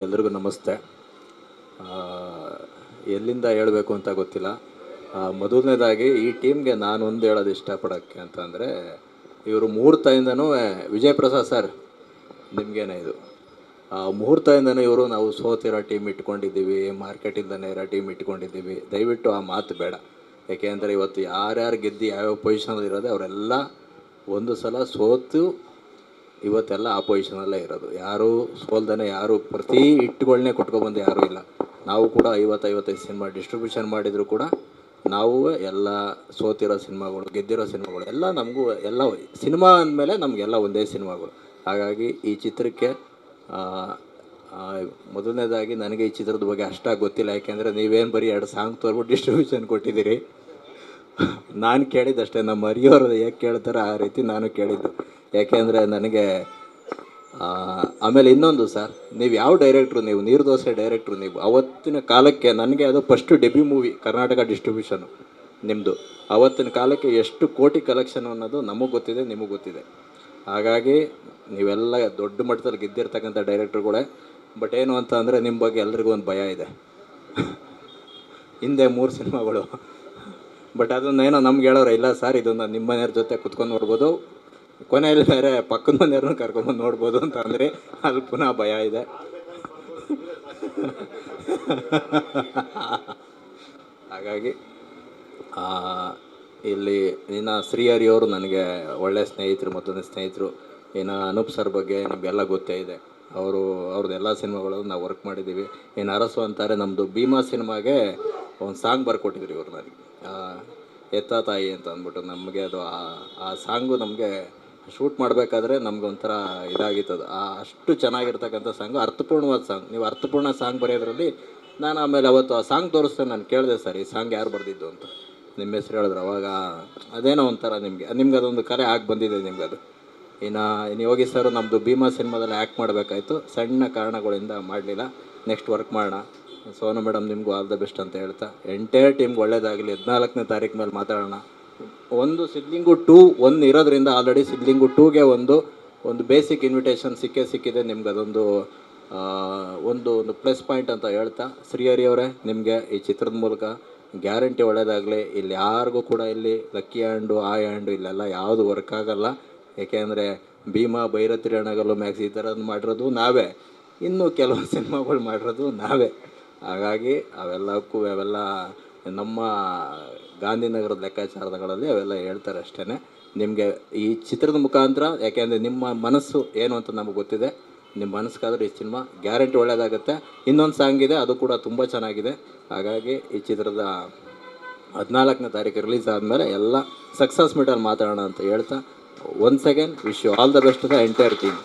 ಎಲ್ರಿಗೂ ನಮಸ್ತೆ. ಎಲ್ಲಿಂದ ಹೇಳಬೇಕು ಅಂತ ಗೊತ್ತಿಲ್ಲ. ಮೊದಲನೇದಾಗಿ ಈ ಟೀಮ್ಗೆ ನಾನು ಒಂದು ಹೇಳೋದು ಇಷ್ಟಪಡೋಕ್ಕೆ ಅಂತಂದರೆ, ಇವರು ಮುಹೂರ್ತದಿಂದನೂ ವಿಜಯ್ ಪ್ರಸಾದ್ ಸರ್ ನಿಮಗೇನೆ ಇದು ಮುಹೂರ್ತದಿಂದನೂ ಇವರು ನಾವು ಸೋತಿರೋ ಟೀಮ್ ಇಟ್ಕೊಂಡಿದ್ದೀವಿ, ಮಾರ್ಕೆಟಿಂದನೇ ಇರೋ ಟೀಮ್ ಇಟ್ಕೊಂಡಿದ್ದೀವಿ. ದಯವಿಟ್ಟು ಆ ಮಾತು ಬೇಡ. ಏಕೆಂದರೆ ಇವತ್ತು ಯಾರ್ಯಾರು ಗೆದ್ದು ಯಾವ್ಯಾವ ಪೊಸಿಷನಲ್ಲಿ ಇರೋದೆ ಅವರೆಲ್ಲ ಒಂದು ಸಲ ಸೋತು ಇವತ್ತೆಲ್ಲ ಆ ಪೊಸಿಷನಲ್ಲೇ ಇರೋದು. ಯಾರೂ ಸೋಲ್ದೇ ಯಾರು ಪ್ರತಿ ಹಿಟ್ಟುಗಳನ್ನೇ ಕೊಟ್ಕೊಬಂದು ಯಾರೂ ಇಲ್ಲ. ನಾವು ಕೂಡ 50-55 ಸಿನಿಮಾ ಡಿಸ್ಟ್ರಿಬ್ಯೂಷನ್ ಮಾಡಿದರೂ ಕೂಡ ನಾವು ಎಲ್ಲ ಸೋತಿರೋ ಸಿನಿಮಾಗಳು, ಗೆದ್ದಿರೋ ಸಿನಿಮಾಗಳು ಎಲ್ಲ ನಮಗೂ ಎಲ್ಲ ಸಿನಿಮಾ ಅಂದಮೇಲೆ ನಮಗೆಲ್ಲ ಒಂದೇ ಸಿನಿಮಾಗಳು. ಹಾಗಾಗಿ ಈ ಚಿತ್ರಕ್ಕೆ ಮೊದಲನೇದಾಗಿ ನನಗೆ ಈ ಚಿತ್ರದ ಬಗ್ಗೆ ಅಷ್ಟಾಗಿ ಗೊತ್ತಿಲ್ಲ. ಯಾಕೆಂದರೆ ನೀವೇನು ಬರೀ 2 ಸಾಂಗ್ ತೋರ್ಬಿಟ್ಟು ಡಿಸ್ಟ್ರಿಬ್ಯೂಷನ್ ಕೊಟ್ಟಿದ್ದೀರಿ. ನಾನು ಕೇಳಿದ್ದಷ್ಟೇ, ನಮ್ಮ ಹರಿಯವರು ಹೇಗೆ ಕೇಳ್ತಾರೆ ಆ ರೀತಿ ನಾನು ಕೇಳಿದ್ದು. ಯಾಕೆಂದರೆ ನನಗೆ ಆಮೇಲೆ ಇನ್ನೊಂದು ಸರ್, ನೀವು ಯಾವ ಡೈರೆಕ್ಟ್ರು, ನೀವು ನೀರ್ದೋಸೆ ಡೈರೆಕ್ಟ್ರು. ನೀವು ಅವತ್ತಿನ ಕಾಲಕ್ಕೆ ನನಗೆ ಅದು first debut movie Karnataka distribution ನಿಮ್ಮದು. ಅವತ್ತಿನ ಕಾಲಕ್ಕೆ ಎಷ್ಟು ಕೋಟಿ ಕಲೆಕ್ಷನ್ ಅನ್ನೋದು ನಮಗೆ ಗೊತ್ತಿದೆ, ನಿಮಗೆ ಗೊತ್ತಿದೆ. ಹಾಗಾಗಿ ನೀವೆಲ್ಲ ದೊಡ್ಡ ಮಟ್ಟದಲ್ಲಿ ಗೆದ್ದಿರ್ತಕ್ಕಂಥ ಡೈರೆಕ್ಟ್ರುಗಳೇ. ಬಟ್ ಏನು ಅಂತ ಅಂದರೆ ನಿಮ್ಮ ಬಗ್ಗೆ ಎಲ್ರಿಗೂ ಒಂದು ಭಯ ಇದೆ. ಹಿಂದೆ 3 ಸಿನಿಮಾಗಳು, ಬಟ್ ಅದನ್ನೇನೋ ನಮ್ಗೆ ಹೇಳೋರು ಇಲ್ಲ ಸರ್, ಇದನ್ನು ನಿಮ್ಮ ಮನೆಯವ್ರ ಜೊತೆ ಕುತ್ಕೊಂಡು ನೋಡ್ಬೋದು, ಕೊನೆಯಲ್ಲಿ ಬೇರೆ ಪಕ್ಕದ ಮನೆಯವ್ರನ್ನ ಕರ್ಕೊಂಬಂದು ನೋಡ್ಬೋದು ಅಂತ ಅಂದರೆ ಅಲ್ಲಿ ಪುನಃ ಭಯ ಇದೆ. ಹಾಗಾಗಿ ಇಲ್ಲಿ ಇನ್ನು ಶ್ರೀಹರಿಯವರು ನನಗೆ ಒಳ್ಳೆಯ ಸ್ನೇಹಿತರು, ಮೊದಲನೇ ಸ್ನೇಹಿತರು. ಇನ್ನು ಅನೂಪ್ ಸರ್ ಬಗ್ಗೆ ನಿಮಗೆಲ್ಲ ಗೊತ್ತೇ ಇದೆ. ಅವ್ರದ್ದು ಎಲ್ಲ ಸಿನಿಮಾಗಳು ನಾವು ವರ್ಕ್ ಮಾಡಿದ್ದೀವಿ. ಇನ್ನು ಅರಸು ಅಂತಾರೆ ನಮ್ಮದು ಭೀಮಾ ಸಿನಿಮಾಗೆ ಒಂದು ಸಾಂಗ್ ಬರ್ಕೊಟ್ಟಿದ್ರು ಇವರು ನನಗೆ, ಎತ್ತ ತಾಯಿ ಅಂತ ಅಂದ್ಬಿಟ್ಟು. ನಮಗೆ ಅದು ಆ ಸಾಂಗು ನಮಗೆ ಶೂಟ್ ಮಾಡಬೇಕಾದ್ರೆ ನಮ್ಗೆ ಒಂಥರ ಇದಾಗಿತ್ತದು. ಅಷ್ಟು ಚೆನ್ನಾಗಿರ್ತಕ್ಕಂಥ ಸಾಂಗು, ಅರ್ಥಪೂರ್ಣವಾದ ಸಾಂಗ್. ನೀವು ಅರ್ಥಪೂರ್ಣ ಸಾಂಗ್ ಬರೆಯೋದ್ರಲ್ಲಿ ನಾನು ಆಮೇಲೆ ಅವತ್ತು ಆ ಸಾಂಗ್ ತೋರಿಸ್ದೆ. ನಾನು ಕೇಳಿದೆ ಸರ್ ಈ ಸಾಂಗ್ ಯಾರು ಬರೆದಿದ್ದು ಅಂತ. ನಿಮ್ಮ ಹೆಸ್ರು ಹೇಳಿದ್ರು. ಅವಾಗ ಅದೇನೋ ಒಂಥರ ನಿಮ್ಗೆ ಅದೊಂದು ಕಲೆ ಆಗಿ ಬಂದಿದೆ ನಿಮ್ಗೆ ಅದು. ಇನ್ನು ಯೋಗಿ ಸರ್ ನಮ್ಮದು ಭೀಮಾ ಸಿನಿಮಾದಲ್ಲಿ ಆ್ಯಕ್ಟ್ ಮಾಡಬೇಕಾಯ್ತು, ಸಣ್ಣ ಕಾರಣಗಳಿಂದ ಮಾಡಲಿಲ್ಲ. ನೆಕ್ಸ್ಟ್ ವರ್ಕ್ ಮಾಡೋಣ. ಸೋನು ಮೇಡಮ್ ನಿಮಗೂ ಆಲ್ ದ ಬೆಸ್ಟ್ ಅಂತ ಹೇಳ್ತಾ, ಎಂಟೈರ್ ಟೀಮ್ಗೆ ಒಳ್ಳೇದಾಗಲಿ. 14ನೇ ತಾರೀಕು ಮೇಲೆ ಮಾತಾಡೋಣ. ಒಂದು ಸಿದ್ಲಿಂಗು 2 1 ಇರೋದ್ರಿಂದ ಆಲ್ರೆಡಿ ಸಿದ್ಲಿಂಗು 2ಗೆ ಒಂದು ಬೇಸಿಕ್ ಇನ್ವಿಟೇಷನ್ ಸಿಕ್ಕಿದೆ ನಿಮ್ಗೆ. ಅದೊಂದು ಒಂದು ಪ್ಲಸ್ ಪಾಯಿಂಟ್ ಅಂತ ಹೇಳ್ತಾ, ಶ್ರೀಹರಿಯವರೇ ನಿಮಗೆ ಈ ಚಿತ್ರದ ಮೂಲಕ ಗ್ಯಾರಂಟಿ ಒಳ್ಳೇದಾಗಲಿ. ಇಲ್ಲಿ ಯಾರಿಗೂ ಕೂಡ ಇಲ್ಲಿ ಲಕ್ಕಿ ಹ್ಯಾಂಡು ಆ ಹ್ಯಾಂಡು ಇಲ್ಲೆಲ್ಲ ಯಾವುದು ವರ್ಕ್ ಆಗೋಲ್ಲ. ಏಕೆಂದರೆ ಭೀಮಾ, ಭೈರತಿ ರಣಗಲು, ಮ್ಯಾಕ್ಸ್ ಈ ಥರದ್ದು ಮಾಡಿರೋದು ನಾವೇ, ಇನ್ನೂ ಕೆಲವು ಸಿನಿಮಾಗಳು ಮಾಡಿರೋದು ನಾವೇ. ಹಾಗಾಗಿ ಅವೆಲ್ಲ ನಮ್ಮ ಗಾಂಧಿನಗರದ ಲೆಕ್ಕಾಚಾರಗಳಲ್ಲಿ ಅವೆಲ್ಲ ಹೇಳ್ತಾರೆ ಅಷ್ಟೇ. ನಿಮಗೆ ಈ ಚಿತ್ರದ ಮುಖಾಂತರ, ಯಾಕೆಂದರೆ ನಿಮ್ಮ ಮನಸ್ಸು ಏನು ಅಂತ ನಮಗೆ ಗೊತ್ತಿದೆ. ನಿಮ್ಮ ಮನಸ್ಸಿಗಾದ್ರೆ ಈ ಸಿನಿಮಾ ಗ್ಯಾರಂಟಿ ಒಳ್ಳೆಯದಾಗುತ್ತೆ. ಇನ್ನೊಂದು ಸಾಂಗ್ ಇದೆ, ಅದು ಕೂಡ ತುಂಬ ಚೆನ್ನಾಗಿದೆ. ಹಾಗಾಗಿ ಈ ಚಿತ್ರದ 14ನೇ ತಾರೀಕು ರಿಲೀಸ್ ಆದಮೇಲೆ ಎಲ್ಲ ಸಕ್ಸಸ್ ಮೀಟಲ್ಲಿ ಮಾತಾಡೋಣ ಅಂತ ಹೇಳ್ತಾ, once again wish you all the best the entire team.